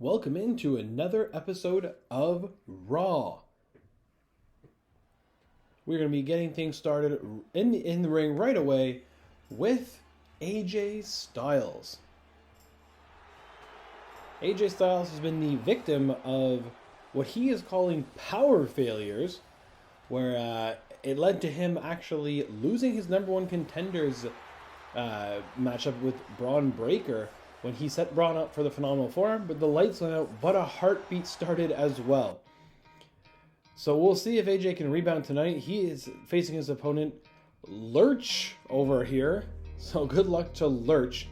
welcome into another episode of Raw. We're going to be getting things started in the ring right away with AJ Styles. AJ Styles has been the victim of what he is calling power failures, where it led to him actually losing his number one contenders matchup with Braun Breaker when he set Braun up for the Phenomenal Forearm, but the lights went out, but a heartbeat started as well. So we'll see if AJ can rebound tonight. He is facing his opponent, Lurch, over here. So good luck to Lurch.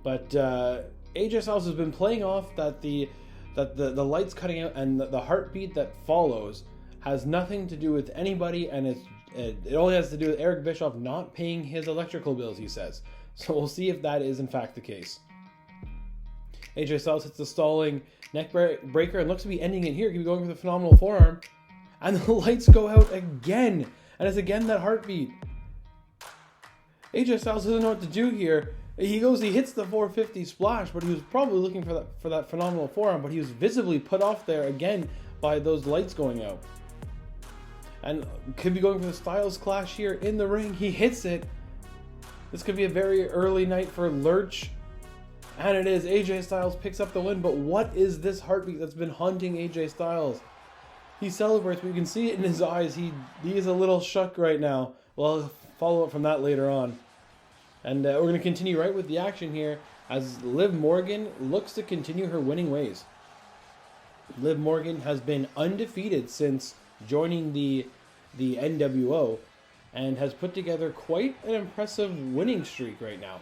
But AJ Styles has been playing off that the lights cutting out and the heartbeat that follows has nothing to do with anybody, and it only has to do with Eric Bischoff not paying his electrical bills, he says. So we'll see if that is in fact the case. AJ Styles hits the stalling neck breaker and looks to be ending it here. He could be going for the Phenomenal Forearm. And the lights go out again. And it's again that heartbeat. AJ Styles doesn't know what to do here. He hits the 450 splash, but he was probably looking for that Phenomenal Forearm, but he was visibly put off there again by those lights going out. And could be going for the Styles Clash here in the ring. He hits it. This could be a very early night for Lurch. And it is. AJ Styles picks up the win, but what is this heartbeat that's been haunting AJ Styles? He celebrates, but you can see it in his eyes. He is a little shook right now. Well, I'll follow up from that later on. And we're going to continue right with the action here as Liv Morgan looks to continue her winning ways. Liv Morgan has been undefeated since joining the NWO and has put together quite an impressive winning streak right now.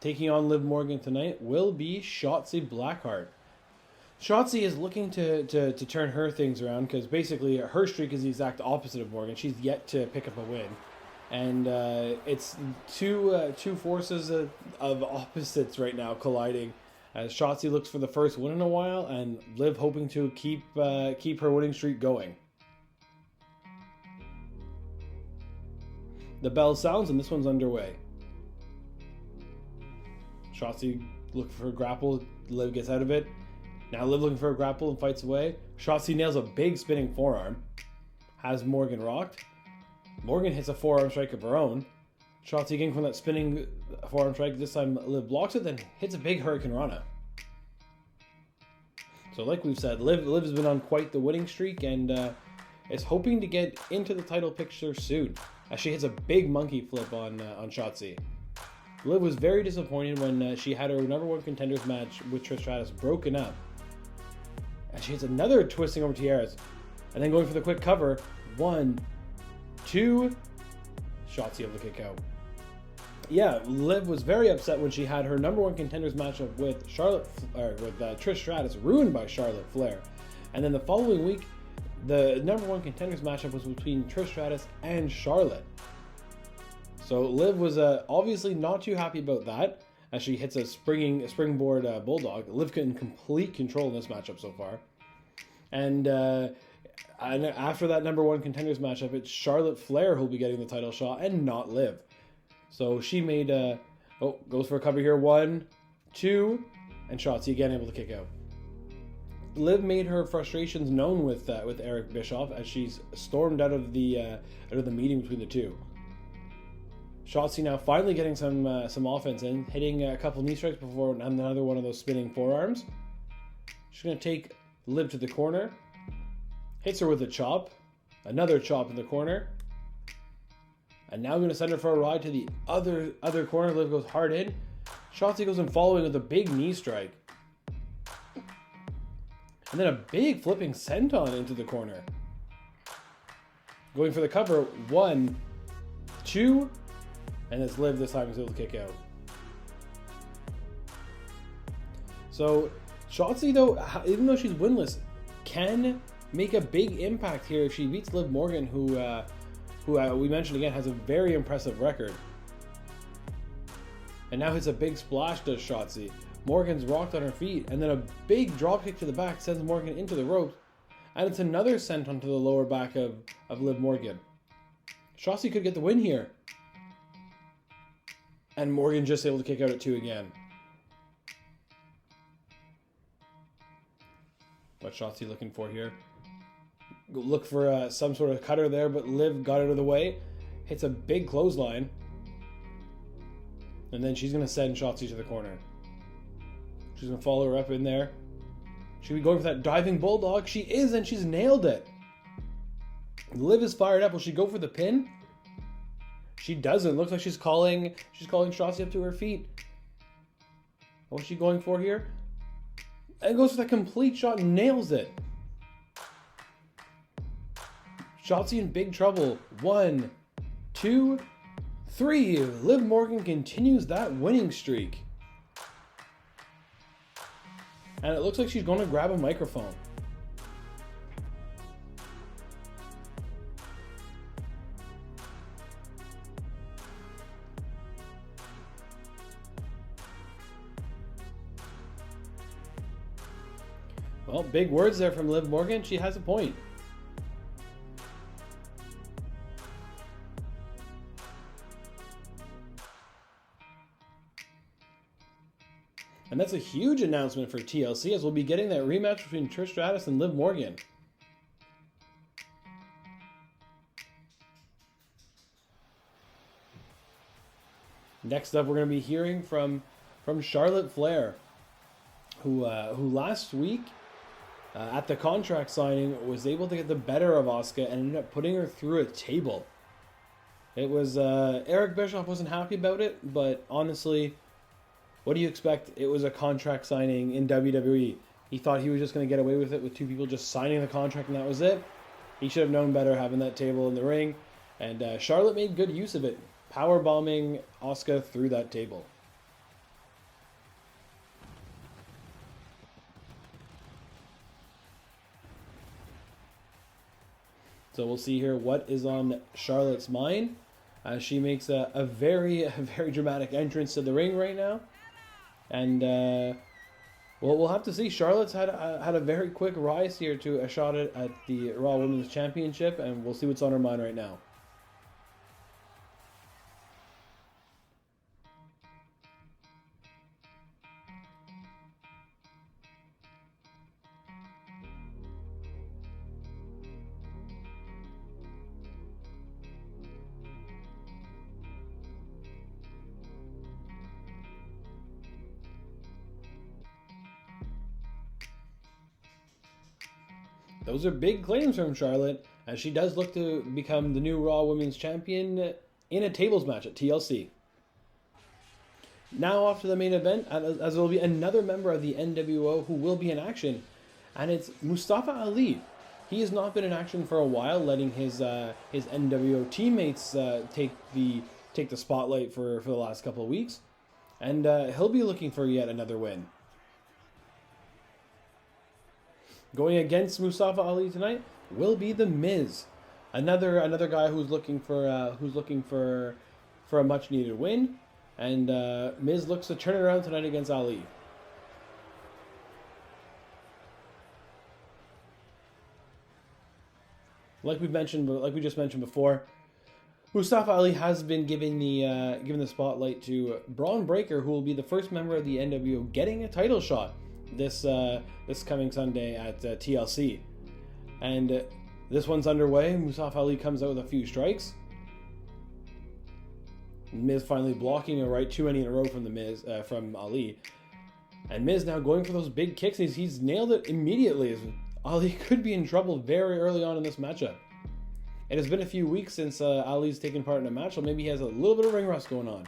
Taking on Liv Morgan tonight will be Shotzi Blackheart. Shotzi is looking to turn her things around because basically her streak is the exact opposite of Morgan. She's yet to pick up a win. And it's two forces of opposites right now colliding as Shotzi looks for the first win in a while and Liv hoping to keep her winning streak going. The bell sounds and this one's underway. Shotzi looking for a grapple. Liv gets out of it. Now Liv looking for a grapple and fights away. Shotzi nails a big spinning forearm. Has Morgan rocked. Morgan hits a forearm strike of her own. Shotzi again from that spinning forearm strike. This time Liv blocks it, then hits a big Hurricane Rana. So like we've said, Liv's been on quite the winning streak and is hoping to get into the title picture soon. As she hits a big monkey flip on Shotzi. Liv was very disappointed when she had her number one contenders match with Trish Stratus broken up. And she hits another twisting over tiaras. And then going for the quick cover. 1, 2. Shotzi able to kick out. Yeah, Liv was very upset when she had her number one contenders matchup with Trish Stratus ruined by Charlotte Flair. And then the following week, the number one contenders matchup was between Trish Stratus and Charlotte. So Liv was obviously not too happy about that as she hits a springboard bulldog. Liv in complete control in this matchup so far. And after that number one contenders matchup, it's Charlotte Flair who'll be getting the title shot and not Liv. So she made goes for a cover here. 1, 2, and Shotzi again able to kick out. Liv made her frustrations known with Eric Bischoff as she's stormed out of the meeting between the two. Shotzi now finally getting some offense in, hitting a couple knee strikes before another one of those spinning forearms. She's going to take Liv to the corner, hits her with a chop, another chop in the corner, and now going to send her for a ride to the other corner. Liv goes hard in. Shotzi goes in following with a big knee strike. And then a big flipping senton into the corner. Going for the cover, 1, 2, and it's Liv this time is able to kick out. So Shotzi, though, even though she's winless, can make a big impact here if she beats Liv Morgan, who we mentioned again has a very impressive record. And now hits a big splash, does Shotzi. Morgan's rocked on her feet, and then a big drop kick to the back sends Morgan into the ropes, and it's another senton to the lower back of Liv Morgan. Shotzi could get the win here. And Morgan just able to kick out at 2 again. What's Shotzi looking for here? Look for some sort of cutter there, but Liv got out of the way. Hits a big clothesline. And then she's going to send Shotzi to the corner. She's going to follow her up in there. Should we go for that diving bulldog? She is, and she's nailed it. Liv is fired up. Will she go for the pin? She doesn't. Looks like she's calling Shotzi up to her feet. What's she going for here? And goes for that complete shot and nails it. Shotzi in big trouble. 1, 2, 3. Liv Morgan continues that winning streak. And it looks like she's going to grab a microphone. Well, big words there from Liv Morgan. She has a point. And that's a huge announcement for TLC, as we'll be getting that rematch between Trish Stratus and Liv Morgan. Next up, we're going to be hearing from Charlotte Flair, who last week at the contract signing was able to get the better of Asuka and ended up putting her through a table. It was Eric Bischoff wasn't happy about it, but honestly, what do you expect? It was a contract signing in WWE. He thought he was just going to get away with it with 2 people just signing the contract and that was it. He should have known better having that table in the ring. And Charlotte made good use of it, power bombing Asuka through that table. So we'll see here what is on Charlotte's mind as she makes a very dramatic entrance to the ring right now. And well, we'll have to see. Charlotte's had a very quick rise here to a shot at the Raw Women's Championship, and we'll see what's on her mind right now. Those are big claims from Charlotte, as she does look to become the new Raw Women's Champion in a tables match at TLC. Now off to the main event, as there will be another member of the NWO who will be in action, and it's Mustafa Ali. He has not been in action for a while, letting his NWO teammates take the spotlight for the last couple of weeks, and he'll be looking for yet another win. Going against Mustafa Ali tonight will be the Miz, another guy who's looking for a much needed win, and Miz looks to turn it around tonight against Ali. Like we just mentioned before, Mustafa Ali has been given the spotlight to Braun Breaker, who will be the first member of the NWO getting a title shot this coming Sunday at TLC. And this one's underway. Mustafa Ali comes out with a few strikes. Miz finally blocking a right, too many in a row from Ali. And Miz now going for those big kicks. He's nailed it immediately. Ali could be in trouble very early on in this matchup. It has been a few weeks since Ali's taken part in a match, so maybe he has a little bit of ring rust going on,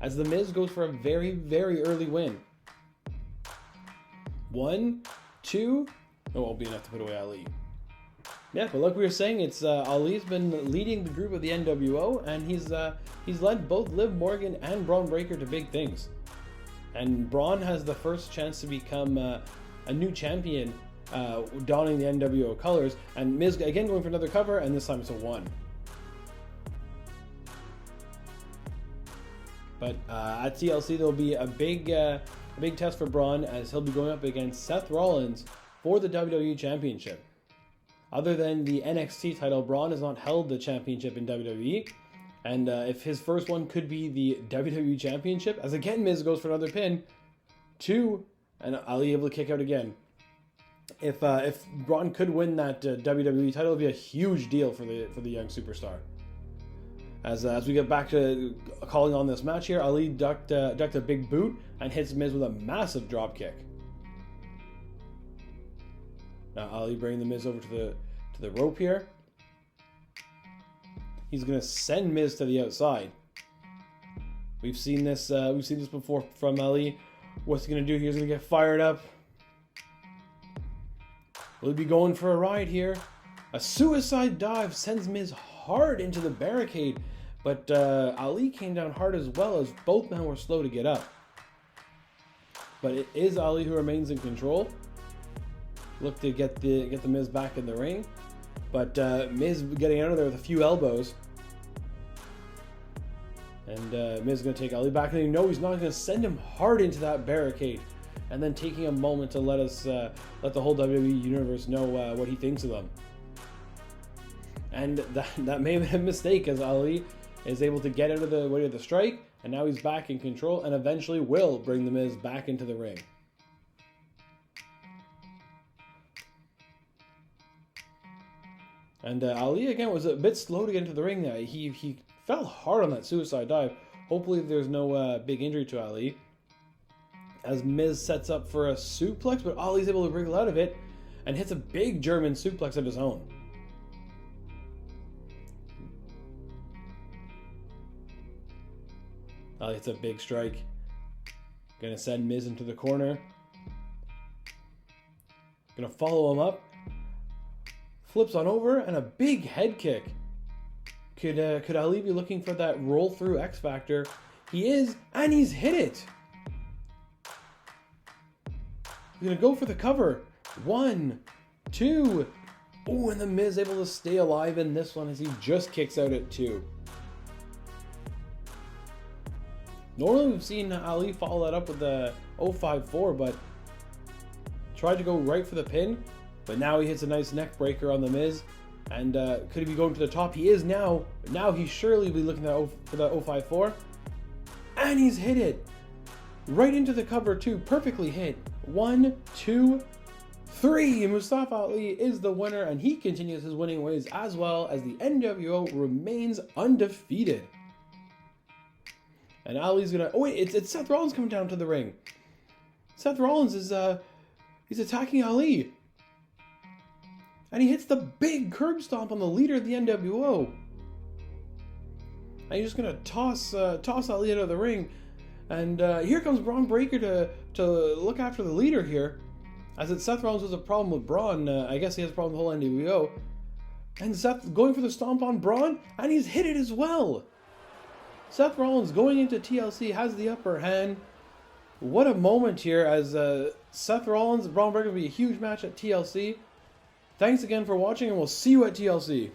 as the Miz goes for a very, very early win. 1, 2, it won't be enough to put away Ali. Yeah, but like we were saying, it's Ali's been leading the group of the NWO, and he's led both Liv Morgan and Braun Breaker to big things. And Braun has the first chance to become a new champion, donning the NWO colors, and Miz again going for another cover, and this time it's a 1. But at TLC there'll be a big test for Braun, as he'll be going up against Seth Rollins for the WWE Championship. Other than the NXT title, Braun has not held the championship in WWE, And if his first one could be the WWE Championship, as again Miz goes for another pin, 2, and Ali able to kick out again. If Braun could win that WWE title, it would be a huge deal for the young superstar. As we get back to calling on this match here, Ali ducked a big boot and hits Miz with a massive drop kick. Now Ali bringing the Miz over to the rope here. He's gonna send Miz to the outside. We've seen this before from Ali. What's he gonna do? He's gonna get fired up. Will he be going for a ride here? A suicide dive sends Miz hard into the barricade, but Ali came down hard as well, as both men were slow to get up. But it is Ali who remains in control. Look to get the Miz back in the ring, but Miz getting out of there with a few elbows. And Miz is going to take Ali back, and you know he's not going to send him hard into that barricade. And then taking a moment to let the whole WWE universe know what he thinks of them. And that may have been a mistake, as Ali is able to get out of the way of the strike, and now he's back in control, and eventually will bring the Miz back into the ring. And Ali again was a bit slow to get into the ring there. He fell hard on that suicide dive. Hopefully there's no big injury to Ali. As Miz sets up for a suplex, but Ali's able to wriggle out of it and hits a big German suplex of his own. Ali hits a big strike. Gonna send Miz into the corner. Gonna follow him up. Flips on over and a big head kick. Could Ali be looking for that roll through X Factor? He is, and he's hit it. He's gonna go for the cover. 1, 2. Oh, and the Miz able to stay alive in this one as he just kicks out at 2. Normally we've seen Ali follow that up with the 054, but tried to go right for the pin. But now he hits a nice neck breaker on the Miz. And could he be going to the top? He is now. Now he surely will be looking for that 054. And he's hit it. Right into the cover too. Perfectly hit. 1, 2, 3. Mustafa Ali is the winner, and he continues his winning ways, as well as the NWO remains undefeated. And Ali's gonna... Oh wait, it's Seth Rollins coming down to the ring. Seth Rollins is he's attacking Ali. And he hits the big curb stomp on the leader of the NWO. And he's just gonna toss Ali out of the ring. And here comes Braun Breaker to look after the leader here. As it's Seth Rollins has a problem with Braun. I guess he has a problem with the whole NWO. And Seth going for the stomp on Braun, and he's hit it as well. Seth Rollins going into TLC has the upper hand. What a moment here, as Seth Rollins and Braun Breaker will be a huge match at TLC. Thanks again for watching, and we'll see you at TLC.